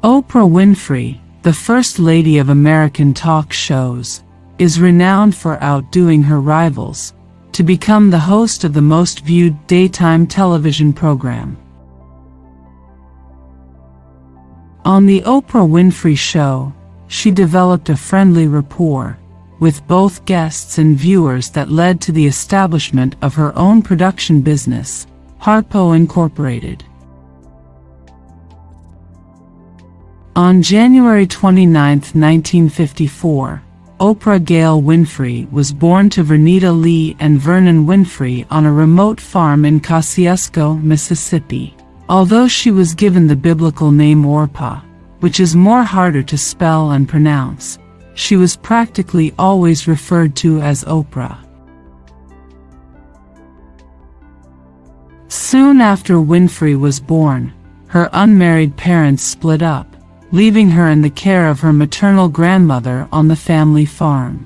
Oprah Winfrey, the First Lady of American talk shows, is renowned for outdoing her rivals to become the host of the most viewed daytime television program. On the Oprah Winfrey Show, she developed a friendly rapport with both guests and viewers that led to the establishment of her own production business, Harpo Incorporated. On January 29, 1954, Oprah Gail Winfrey was born to Vernita Lee and Vernon Winfrey on a remote farm in Kosciuszko, Mississippi. Although she was given the biblical name Orpah, which is more harder to spell and pronounce, she was practically always referred to as Oprah. Soon after Winfrey was born, her unmarried parents split up, leaving her in the care of her maternal grandmother on the family farm.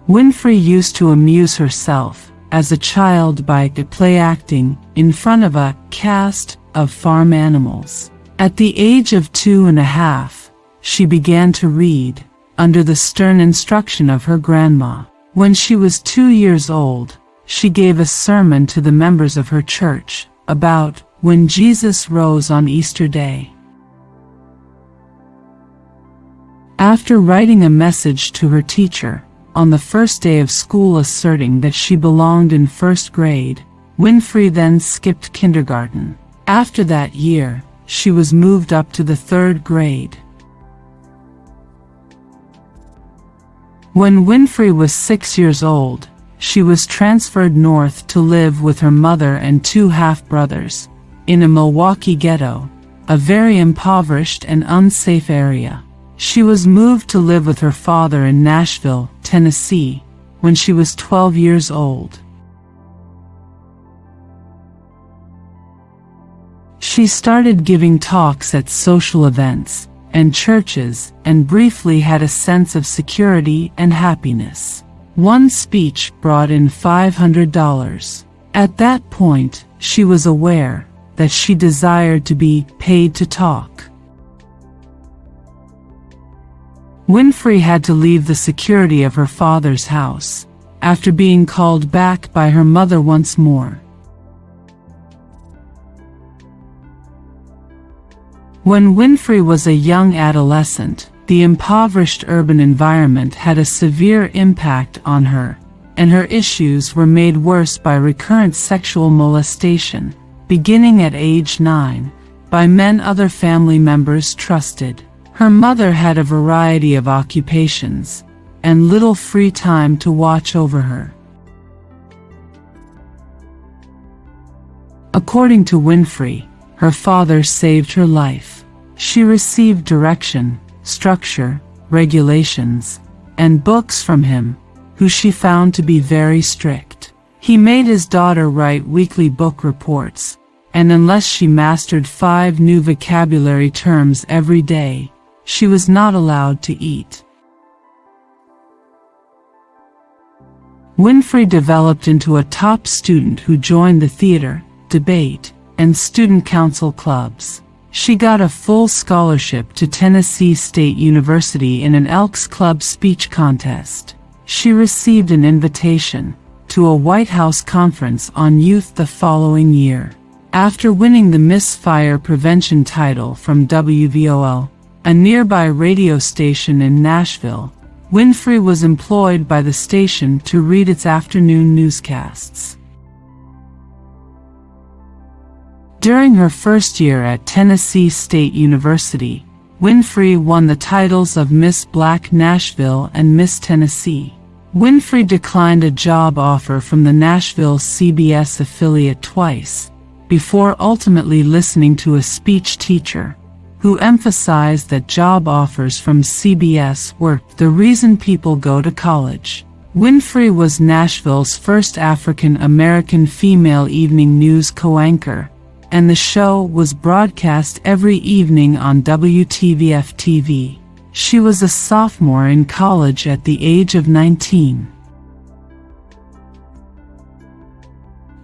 Winfrey used to amuse herself as a child by play acting in front of a cast of farm animals. At the age of 2.5, she began to read under the stern instruction of her grandma. When she was 2 years old, she gave a sermon to the members of her church about when Jesus rose on Easter Day. After writing a message to her teacher on the first day of school asserting that she belonged in first grade, Winfrey then skipped kindergarten. After that year, she was moved up to the 3rd grade. When Winfrey was 6 years old, she was transferred north to live with her mother and 2 half-brothers in a Milwaukee ghetto, a very impoverished and unsafe area. She was moved to live with her father in Nashville, Tennessee, when she was 12 years old. She started giving talks at social events and churches and briefly had a sense of security and happiness. One speech brought in $500. At that point, she was aware that she desired to be paid to talk. Winfrey had to leave the security of her father's house after being called back by her mother once more. When Winfrey was a young adolescent, the impoverished urban environment had a severe impact on her, and her issues were made worse by recurrent sexual molestation, beginning at age 9, by men other family members trusted. Her mother had a variety of occupations, and little free time to watch over her. According to Winfrey, her father saved her life. She received direction, structure, regulations, and books from him, who she found to be very strict. He made his daughter write weekly book reports, and unless she mastered 5 new vocabulary terms every day, she was not allowed to eat. Winfrey developed into a top student who joined the theater, debate, and student council clubs. She got a full scholarship to Tennessee State University in an Elks Club speech contest. She received an invitation to a White House conference on youth the following year. After winning the Miss Fire Prevention title from WVOL, a nearby radio station in Nashville, Winfrey was employed by the station to read its afternoon newscasts. During her first year at Tennessee State University, Winfrey won the titles of Miss Black Nashville and Miss Tennessee. Winfrey declined a job offer from the Nashville CBS affiliate twice, before ultimately listening to a speech teacher who emphasized that job offers from CBS were the reason people go to college. Winfrey was Nashville's first African-American female evening news co-anchor, and the show was broadcast every evening on WTVF-TV. She was a sophomore in college at the age of 19.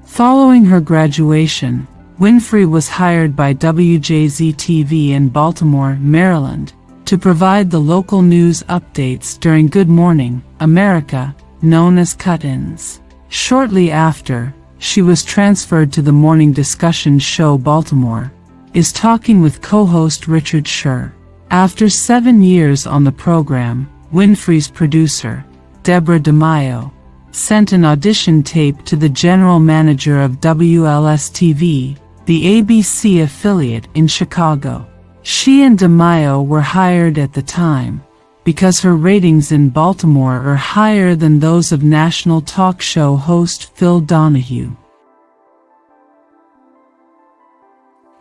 Following her graduation, Winfrey was hired by WJZ-TV in Baltimore, Maryland, to provide the local news updates during Good Morning America, known as cut-ins. Shortly after, she was transferred to the morning discussion show Baltimore is Talking with co-host Richard Scher. After 7 years on the program, Winfrey's producer, Deborah DeMaio, sent an audition tape to the general manager of WLS-TV, the ABC affiliate in Chicago. She and DeMaio were hired at the time because her ratings in Baltimore are higher than those of national talk show host Phil Donahue.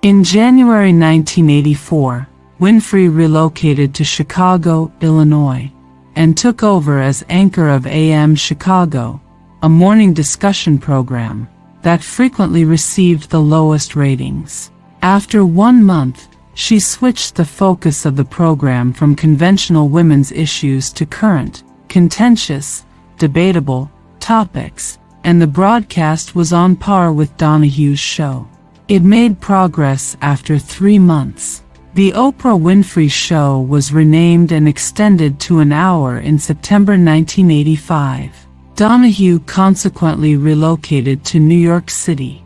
In January 1984, Winfrey relocated to Chicago, Illinois, and took over as anchor of AM Chicago, a morning discussion program that frequently received the lowest ratings. After 1 month, she switched the focus of the program from conventional women's issues to current, contentious, debatable topics, and the broadcast was on par with Donahue's show. It made progress after 3 months. The Oprah Winfrey Show was renamed and extended to an hour in September 1985. Donahue consequently relocated to New York City.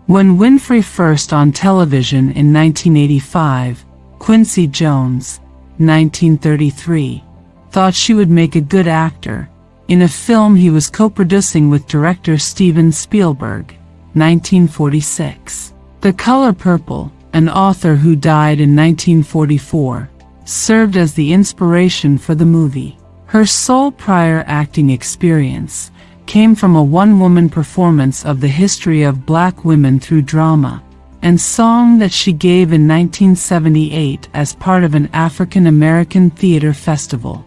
When Winfrey first on television in 1985, Quincy Jones, 1933, thought she would make a good actor in a film he was co-producing with director Steven Spielberg, 1946. The Color Purple, an author who died in 1944, served as the inspiration for the movie. Her sole prior acting experience came from a one-woman performance of the history of black women through drama and song that she gave in 1978 as part of an African American theater festival.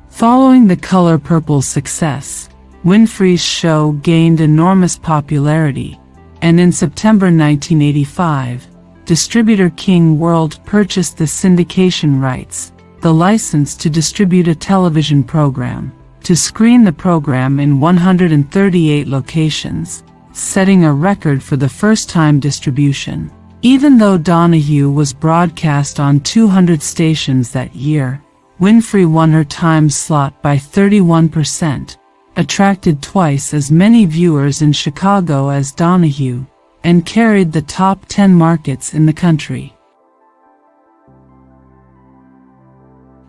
Following The Color Purple's success, Winfrey's show gained enormous popularity, and in September 1985, distributor King World purchased the syndication rights, the license to distribute a television program, to screen the program in 138 locations, setting a record for the first-time distribution. Even though Donahue was broadcast on 200 stations that year, Winfrey won her time slot by 31%, attracted twice as many viewers in Chicago as Donahue, and carried the top 10 markets in the country.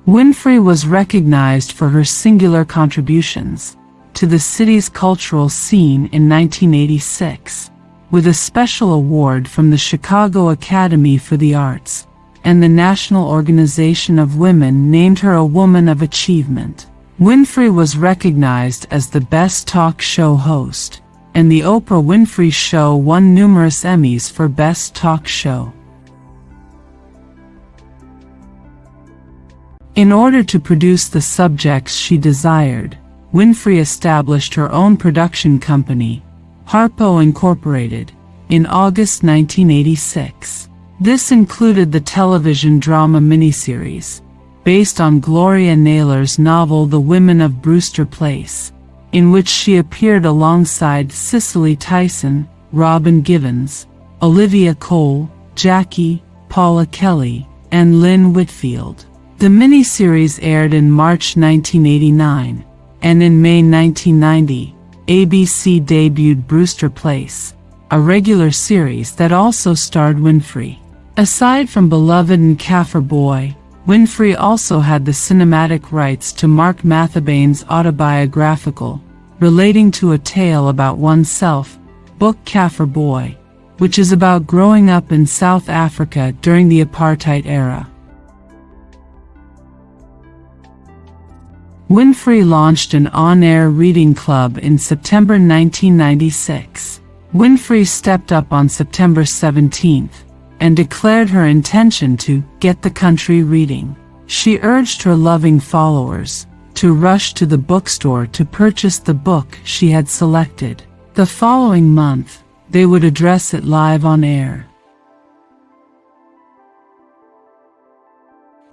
Winfrey was recognized for her singular contributions to the city's cultural scene in 1986, with a special award from the Chicago Academy for the Arts, and the National Organization of Women named her a Woman of Achievement. Winfrey was recognized as the best talk show host, and the Oprah Winfrey Show won numerous Emmys for Best Talk Show. In order to produce the subjects she desired, Winfrey established her own production company, Harpo Incorporated, in August 1986. This included the television drama miniseries, based on Gloria Naylor's novel The Women of Brewster Place, in which she appeared alongside Cicely Tyson, Robin Givens, Olivia Cole, Jackie, Paula Kelly, and Lynn Whitfield. The miniseries aired in March 1989, and in May 1990, ABC debuted Brewster Place, a regular series that also starred Winfrey. Aside from Beloved and Kaffir Boy, Winfrey also had the cinematic rights to Mark Mathabane's autobiographical, relating to a tale about oneself, book Kaffir Boy, which is about growing up in South Africa during the apartheid era. Winfrey launched an on-air reading club in September 1996. Winfrey stepped up on September 17th and declared her intention to get the country reading. She urged her loving followers to rush to the bookstore to purchase the book she had selected. The following month, they would address it live on air.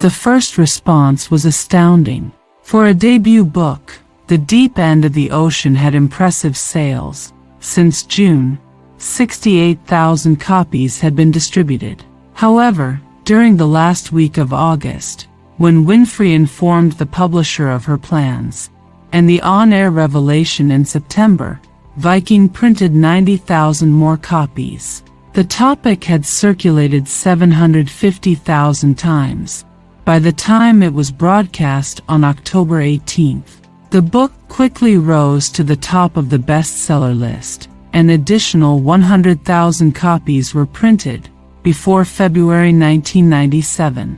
The first response was astounding. For a debut book, The Deep End of the Ocean had impressive sales. Since June, 68,000 copies had been distributed. However, during the last week of August, when Winfrey informed the publisher of her plans, and the on-air revelation in September, Viking printed 90,000 more copies. The topic had circulated 750,000 times. By the time it was broadcast on October 18th, the book quickly rose to the top of the bestseller list. An additional 100,000 copies were printed before February 1997.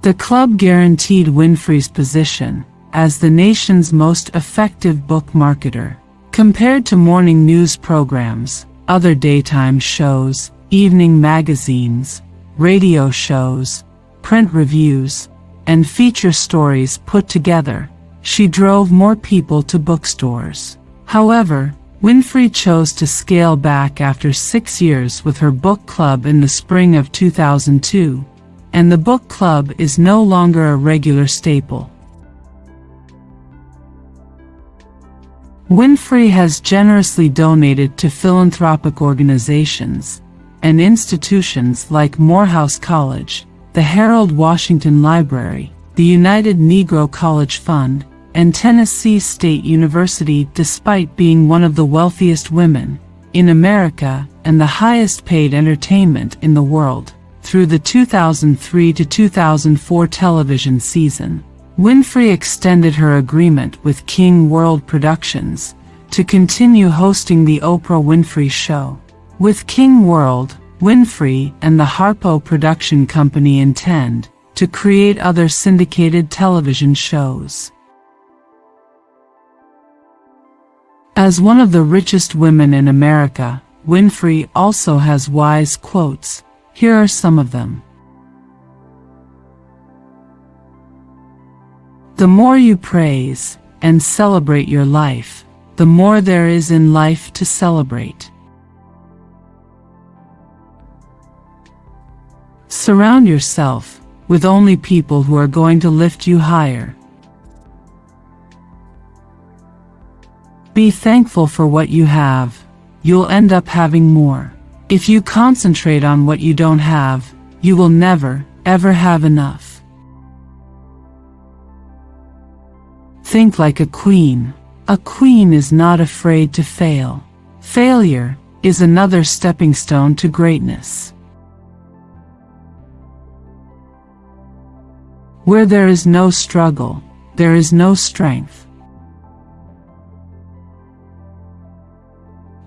The club guaranteed Winfrey's position as the nation's most effective book marketer. Compared to morning news programs, other daytime shows, evening magazines, radio shows, print reviews, and feature stories put together, she drove more people to bookstores. However, Winfrey chose to scale back after 6 years with her book club in the spring of 2002, and the book club is no longer a regular staple. Winfrey has generously donated to philanthropic organizations and institutions like Morehouse College, the Harold Washington Library, the United Negro College Fund, and Tennessee State University, despite being one of the wealthiest women in America and the highest paid entertainment in the world. Through the 2003 to 2004 television season, Winfrey extended her agreement with King World Productions to continue hosting the Oprah Winfrey Show. With King World, Winfrey and the Harpo production company intend to create other syndicated television shows. As one of the richest women in America, Winfrey also has wise quotes. Here are some of them. The more you praise and celebrate your life, the more there is in life to celebrate. Surround yourself with only people who are going to lift you higher. Be thankful for what you have. You'll end up having more. If you concentrate on what you don't have, you will never, ever have enough. Think like a queen. A queen is not afraid to fail. Failure is another stepping stone to greatness. Where there is no struggle, there is no strength.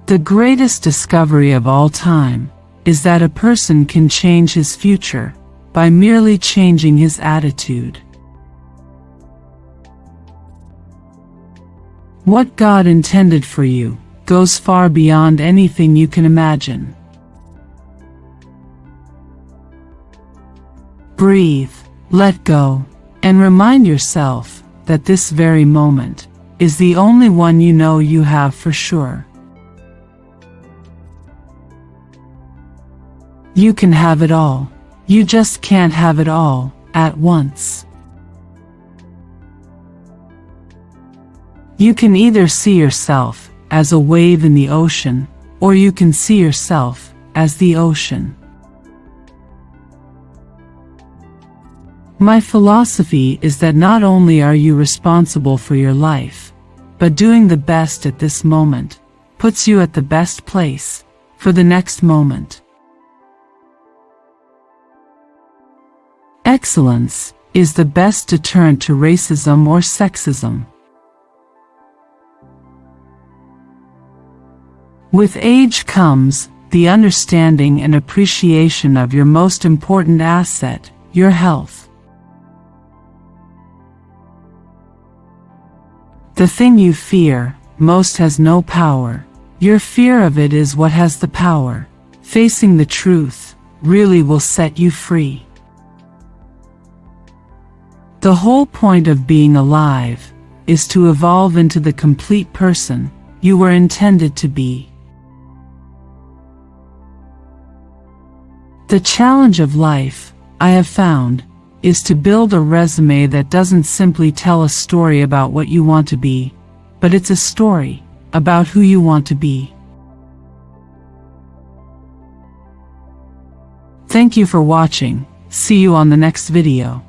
The greatest discovery of all time is that a person can change his future by merely changing his attitude. What God intended for you goes far beyond anything you can imagine. Breathe, let go, and remind yourself that this very moment is the only one you know you have for sure. You can have it all. You just can't have it all at once. You can either see yourself as a wave in the ocean, or you can see yourself as the ocean. My philosophy is that not only are you responsible for your life, but doing the best at this moment puts you at the best place for the next moment. Excellence is the best deterrent to racism or sexism. With age comes the understanding and appreciation of your most important asset, your health. The thing you fear most has no power. Your fear of it is what has the power. Facing the truth really will set you free. The whole point of being alive is to evolve into the complete person you were intended to be. The challenge of life, I have found, is to build a resume that doesn't simply tell a story about what you want to be, but it's a story about who you want to be. Thank you for watching. See you on the next video.